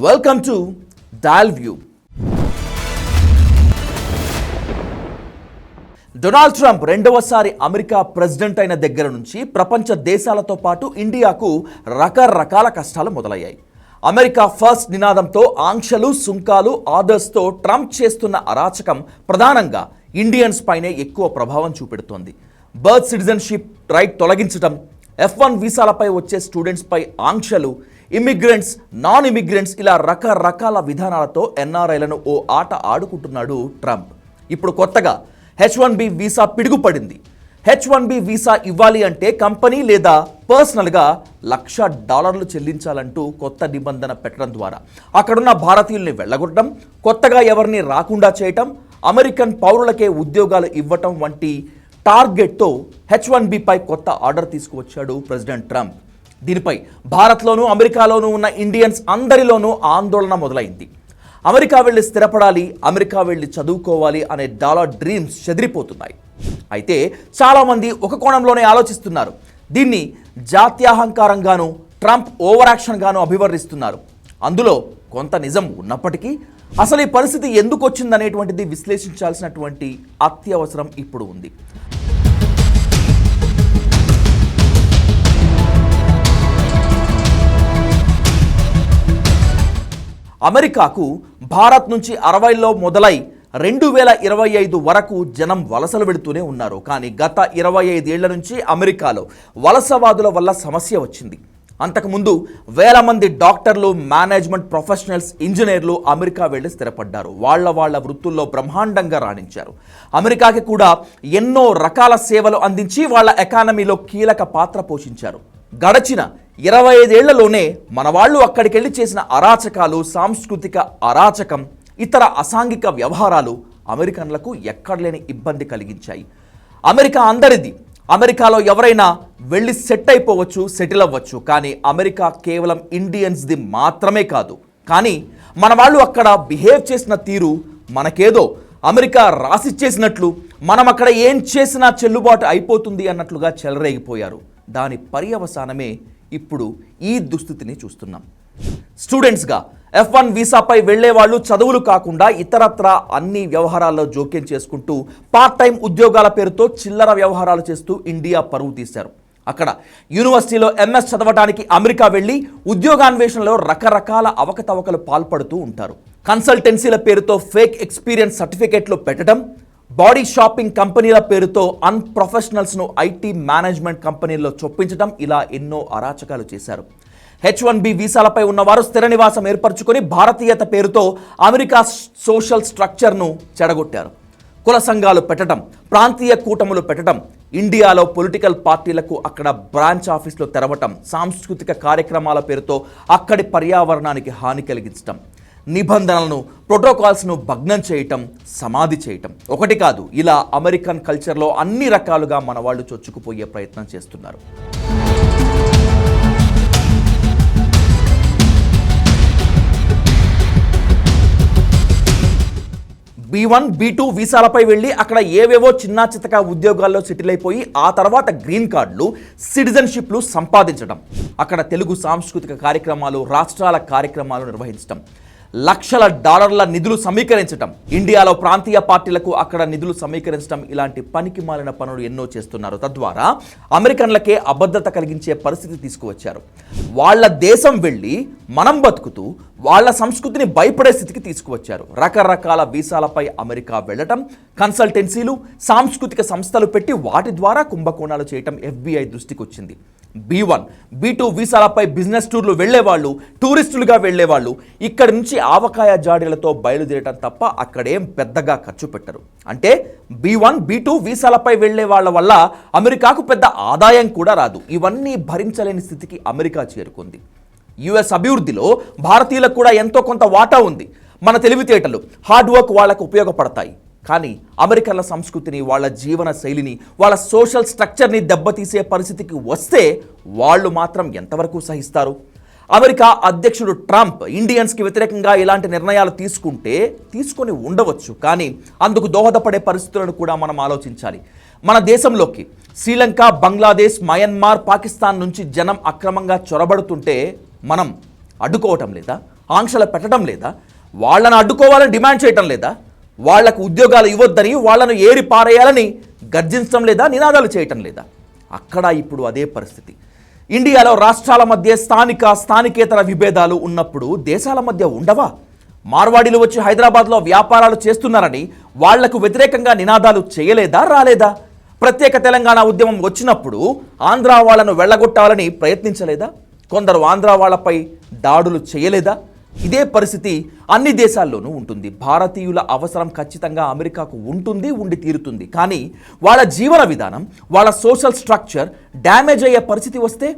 Welcome to dial view. Donald Trump రెండవసారి America president అయిన దగ్గర నుంచి ప్రపంచ దేశాలతో పాటు ఇండియాకు రకరకాల కష్టాలు మొదలయ్యాయి. అమెరికా ఫస్ట్ నినాదంతో ఆంక్షలు, సుంకాలు, ఆర్డర్స్తో ట్రంప్ చేస్తున్న అరాచకం ప్రధానంగా ఇండియన్స్ పైనే ఎక్కువ ప్రభావం చూపెడుతోంది. బర్త్ సిటిజన్షిప్ రైట్ తొలగించడం, F1 వీసాలపై వచ్చే స్టూడెంట్స్పై ఆంక్షలు, ఇమిగ్రెంట్స్, నాన్ ఇమిగ్రెంట్స్ ఇలా రకరకాల విధానాలతో ఎన్ఆర్ఐలను ఓ ఆట ఆడుకుంటున్నాడు ట్రంప్. ఇప్పుడు కొత్తగా H1B వీసా పిడుగుపడింది. H1B వీసా ఇవ్వాలి అంటే కంపెనీ లేదా పర్సనల్గా $1,00,000 చెల్లించాలంటూ కొత్త నిబంధన పెట్టడం ద్వారా అక్కడున్న భారతీయుల్ని వెళ్ళగొట్టడం, కొత్తగా ఎవరిని రాకుండా చేయటం, అమెరికన్ పౌరులకే ఉద్యోగాలు ఇవ్వటం వంటి టార్గెట్తో H1Bపై కొత్త ఆర్డర్ తీసుకువచ్చాడు ప్రెసిడెంట్ ట్రంప్. దీనిపై భారత్లోనూ అమెరికాలోనూ ఉన్న ఇండియన్స్ అందరిలోనూ ఆందోళన మొదలైంది. అమెరికా వెళ్ళి స్థిరపడాలి, అమెరికా వెళ్ళి చదువుకోవాలి అనే డాలర్ డ్రీమ్స్ చెదిరిపోతున్నాయి. అయితే చాలామంది ఒక కోణంలోనే ఆలోచిస్తున్నారు. దీన్ని జాత్యాహంకారంగాను, ట్రంప్ ఓవర్ యాక్షన్గాను అభివర్ణిస్తున్నారు. అందులో కొంత నిజం ఉన్నప్పటికీ అసలు ఈ పరిస్థితి ఎందుకు వచ్చిందనేటువంటిది విశ్లేషించాల్సినటువంటి అత్యవసరం ఇప్పుడు ఉంది. అమెరికాకు భారత్ నుంచి 60లో మొదలై 2025 వరకు జనం వలసలు వెళుతూనే ఉన్నారు. కానీ గత 25 ఏళ్ల నుంచి అమెరికాలో వలసవాదుల వల్ల సమస్య వచ్చింది. అంతకుముందు వేల మంది డాక్టర్లు, మేనేజ్మెంట్ ప్రొఫెషనల్స్, ఇంజనీర్లు అమెరికా వెళ్ళి స్థిరపడ్డారు. వాళ్ళ వృత్తుల్లో బ్రహ్మాండంగా రాణించారు. అమెరికాకి కూడా ఎన్నో రకాల సేవలు అందించి వాళ్ళ ఎకానమీలో కీలక పాత్ర పోషించారు. గడచిన 25 ఏళ్లలోనే మన వాళ్ళు అక్కడికి వెళ్ళి చేసిన అరాచకాలు, సాంస్కృతిక అరాచకం, ఇతర అసాంఘిక వ్యవహారాలు అమెరికన్లకు ఎక్కడలేని ఇబ్బంది కలిగించాయి. అమెరికా అందరిది. అమెరికాలో ఎవరైనా వెళ్ళి సెట్ అయిపోవచ్చు, సెటిల్ అవ్వచ్చు. కానీ అమెరికా కేవలం ఇండియన్స్ది మాత్రమే కాదు. కానీ మన వాళ్ళు అక్కడ బిహేవ్ చేసిన తీరు మనకేదో అమెరికా రాసిచ్చేసినట్లు, మనం అక్కడ ఏం చేసినా చెల్లుబాటు అయిపోతుంది అన్నట్లుగా చెలరేగిపోయారు. దాని పర్యవసానమే ఇప్పుడు ఈ దుస్థితిని చూస్తున్నాం. స్టూడెంట్స్గా F1 వీసాపై వెళ్లే వాళ్ళు చదువులు కాకుండా ఇతరత్రా అన్ని వ్యవహారాల్లో జోక్యం చేసుకుంటూ పార్ట్ టైం ఉద్యోగాల పేరుతో చిల్లర వ్యవహారాలు చేస్తూ ఇండియా పరువు తీశారు. అక్కడ యూనివర్సిటీలో MS చదవడానికి అమెరికా వెళ్ళి ఉద్యోగాన్వేషణలో రకరకాల అవకతవకలు పాల్పడుతూ ఉంటారు. కన్సల్టెన్సీల పేరుతో ఫేక్ ఎక్స్పీరియన్స్ సర్టిఫికేట్లు పెట్టడం, బాడీ షాపింగ్ కంపెనీల పేరుతో అన్ప్రొఫెషనల్స్ను ఐటీ మేనేజ్మెంట్ కంపెనీల్లో చొప్పించడం, ఇలా ఎన్నో అరాచకాలు చేశారు. H1B వీసాలపై ఉన్నవారు స్థిర నివాసం ఏర్పరచుకొని భారతీయత పేరుతో అమెరికా సోషల్ స్ట్రక్చర్ను చెడగొట్టారు. కుల సంఘాలు పెట్టడం, ప్రాంతీయ కూటములు పెట్టడం, ఇండియాలో పొలిటికల్ పార్టీలకు అక్కడ బ్రాంచ్ ఆఫీసులు తెరవటం, సాంస్కృతిక కార్యక్రమాల పేరుతో అక్కడి పర్యావరణానికి హాని కలిగించడం, నిబంధనలను, ప్రోటోకాల్స్ను భగ్నం చేయటం, సమాధి చేయటం, ఒకటి కాదు ఇలా అమెరికన్ కల్చర్లో అన్ని రకాలుగా మన వాళ్ళు చొచ్చుకుపోయే ప్రయత్నం చేస్తున్నారు. B1, B2 వీసాలపై వెళ్ళి అక్కడ ఏవేవో చిన్నా చితకా ఉద్యోగాల్లో సెటిల్ అయిపోయి ఆ తర్వాత గ్రీన్ కార్డులు, సిటిజన్షిప్లు సంపాదించడం, అక్కడ తెలుగు సాంస్కృతిక కార్యక్రమాలు, రాష్ట్రాల కార్యక్రమాలు నిర్వహించడం, $1,00,000 నిధులు సమీకరించడం, ఇండియాలో ప్రాంతీయ పార్టీలకు అక్కడ నిధులు సమీకరించడం, ఇలాంటి పనికి మాలిన పనులు ఎన్నో చేస్తున్నారు. తద్వారా అమెరికన్లకే అభద్రత కలిగించే పరిస్థితి తీసుకువచ్చారు. వాళ్ళ దేశం వెళ్ళి మనం బతుకుతూ వాళ్ళ సంస్కృతిని భయపడే స్థితికి తీసుకువచ్చారు. రకరకాల వీసాలపై అమెరికా వెళ్ళటం, కన్సల్టెన్సీలు, సాంస్కృతిక సంస్థలు పెట్టి వాటి ద్వారా కుంభకోణాలు చేయటం FBI దృష్టికి వచ్చింది. B1, B2 వీసాలపై బిజినెస్ టూర్లు వెళ్లేవాళ్ళు, టూరిస్టులుగా వెళ్లేవాళ్ళు ఇక్కడి నుంచి ఆవకాయ జాడీలతో బయలుదేరటం తప్ప అక్కడేం పెద్దగా ఖర్చు పెట్టరు. అంటే B1, B2 వీసాలపై వెళ్లే వాళ్ళ వల్ల అమెరికాకు పెద్ద ఆదాయం కూడా రాదు. ఇవన్నీ భరించలేని స్థితికి అమెరికా చేరుకుంది. US అభివృద్ధిలో భారతీయులకు కూడా ఎంతో కొంత వాటా ఉంది. మన తెలివితేటలు, హార్డ్ వర్క్ వాళ్లకు ఉపయోగపడతాయి. కానీ అమెరికన్ల సంస్కృతిని, వాళ్ళ జీవన శైలిని, వాళ్ళ సోషల్ స్ట్రక్చర్ని దెబ్బతీసే పరిస్థితికి వస్తే వాళ్ళు మాత్రం ఎంతవరకు సహిస్తారు? అమెరికా అధ్యక్షుడు ట్రంప్ ఇండియన్స్కి వ్యతిరేకంగా ఇలాంటి నిర్ణయాలు తీసుకొని ఉండవచ్చు. కానీ అందుకు దోహదపడే పరిస్థితులను కూడా మనం ఆలోచించాలి. మన దేశంలోకి శ్రీలంక, బంగ్లాదేశ్, మయన్మార్, పాకిస్తాన్ నుంచి జనం అక్రమంగా చొరబడుతుంటే మనం అడ్డుకోవటం లేదా? ఆంక్షలు పెట్టడం లేదా? వాళ్ళను అడ్డుకోవాలని డిమాండ్ చేయటం లేదా? వాళ్లకు ఉద్యోగాలు ఇవ్వొద్దని, వాళ్లను ఏరి పారేయాలని గర్జించడం లేదా? నినాదాలు చేయటం లేదా? అక్కడ ఇప్పుడు అదే పరిస్థితి. ఇండియాలో రాష్ట్రాల మధ్య స్థానికేతర విభేదాలు ఉన్నప్పుడు దేశాల మధ్య ఉండవా? మార్వాడీలు వచ్చి హైదరాబాద్లో వ్యాపారాలు చేస్తున్నారని వాళ్లకు వ్యతిరేకంగా నినాదాలు చేయలేదా? రాలేదా? ప్రత్యేక తెలంగాణ ఉద్యమం వచ్చినప్పుడు ఆంధ్ర వాళ్లను వెళ్ళగొట్టాలని ప్రయత్నించలేదా? కొందరు ఆంధ్ర వాళ్లపై దాడులు చేయలేదా? ఇదే పరిస్థితి అన్ని దేశాల్లోనూ ఉంటుంది. భారతీయుల అవసరం ఖచ్చితంగా అమెరికాకు ఉంటుంది, ఉండి తీరుతుంది. కానీ వాళ్ళ జీవన విధానం, వాళ్ళ సోషల్ స్ట్రక్చర్ డ్యామేజ్ అయ్యే పరిస్థితి వస్తే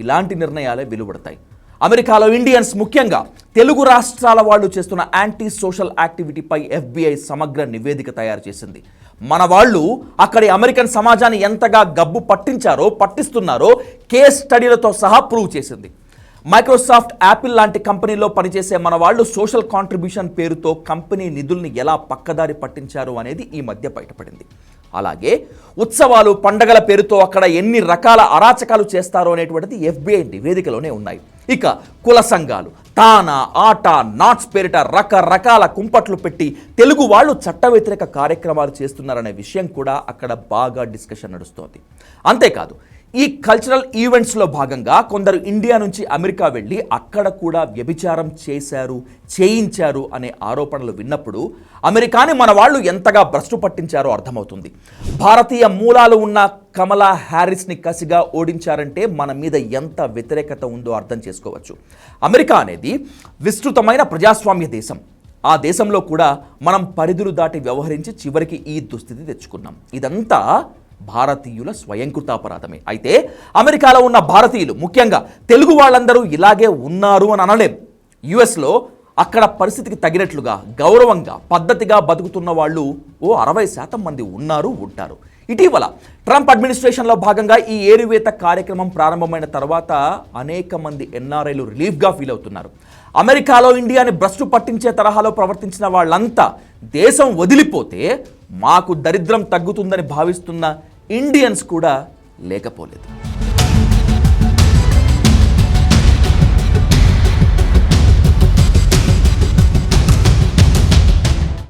ఇలాంటి నిర్ణయాలే వెలువడతాయి. అమెరికాలో ఇండియన్స్, ముఖ్యంగా తెలుగు రాష్ట్రాల వాళ్ళు చేస్తున్న యాంటీ సోషల్ యాక్టివిటీపై FBI సమగ్ర నివేదిక తయారు చేసింది. మన వాళ్ళు అక్కడి అమెరికన్ సమాజాన్ని ఎంతగా గబ్బు పట్టిస్తున్నారో కేస్ స్టడీలతో సహా ప్రూవ్ చేసింది. మైక్రోసాఫ్ట్, యాపిల్ లాంటి కంపెనీలో పనిచేసే మన వాళ్ళు సోషల్ కాంట్రిబ్యూషన్ పేరుతో కంపెనీ నిధుల్ని ఎలా పక్కదారి పట్టించారు అనేది ఈ మధ్య బయటపడింది. అలాగే ఉత్సవాలు, పండగల పేరుతో అక్కడ ఎన్ని రకాల అరాచకాలు చేస్తారో అనేటువంటిది FBI నివేదికలోనే ఉన్నాయి. ఇక కుల సంఘాలు, తానా, ఆట, నాట్స్ పేరిట రకరకాల కుంపట్లు పెట్టి తెలుగు వాళ్ళు చట్ట వ్యతిరేక కార్యక్రమాలు చేస్తున్నారనే విషయం కూడా అక్కడ బాగా డిస్కషన్ నడుస్తోంది. అంతేకాదు, ఈ కల్చరల్ ఈవెంట్స్లో భాగంగా కొందరు ఇండియా నుంచి అమెరికా వెళ్ళి అక్కడ కూడా వ్యభిచారం చేయించారు అనే ఆరోపణలు విన్నప్పుడు అమెరికాని మన వాళ్ళు ఎంతగా భ్రష్టు పట్టించారో అర్థమవుతుంది. భారతీయ మూలాలు ఉన్న కమలా హ్యారిస్ని కసిగా ఓడించారంటే మన మీద ఎంత వ్యతిరేకత ఉందో అర్థం చేసుకోవచ్చు. అమెరికా అనేది విస్తృతమైన ప్రజాస్వామ్య దేశం. ఆ దేశంలో కూడా మనం పరిధులు దాటి వ్యవహరించి చివరికి ఈ దుస్థితి తెచ్చుకున్నాం. ఇదంతా భారతీయుల స్వయంకృతాపరాధమే. అయితే అమెరికాలో ఉన్న భారతీయులు, ముఖ్యంగా తెలుగు వాళ్ళందరూ ఇలాగే ఉన్నారు అని అనలేం. యుఎస్లో అక్కడ పరిస్థితికి తగినట్లుగా గౌరవంగా, పద్ధతిగా బతుకుతున్న వాళ్ళు 60% మంది ఉంటారు. ఇటీవల ట్రంప్ అడ్మినిస్ట్రేషన్లో భాగంగా ఈ ఏరువేత కార్యక్రమం ప్రారంభమైన తర్వాత అనేక మంది NRIలు రిలీఫ్గా ఫీల్ అవుతున్నారు. అమెరికాలో ఇండియాని భ్రష్టు పట్టించే తరహాలో ప్రవర్తించిన వాళ్ళంతా దేశం వదిలిపోతే మాకు దరిద్రం తగ్గుతుందని భావిస్తున్న ఇండియన్స్ కూడా లేకపోలేదు.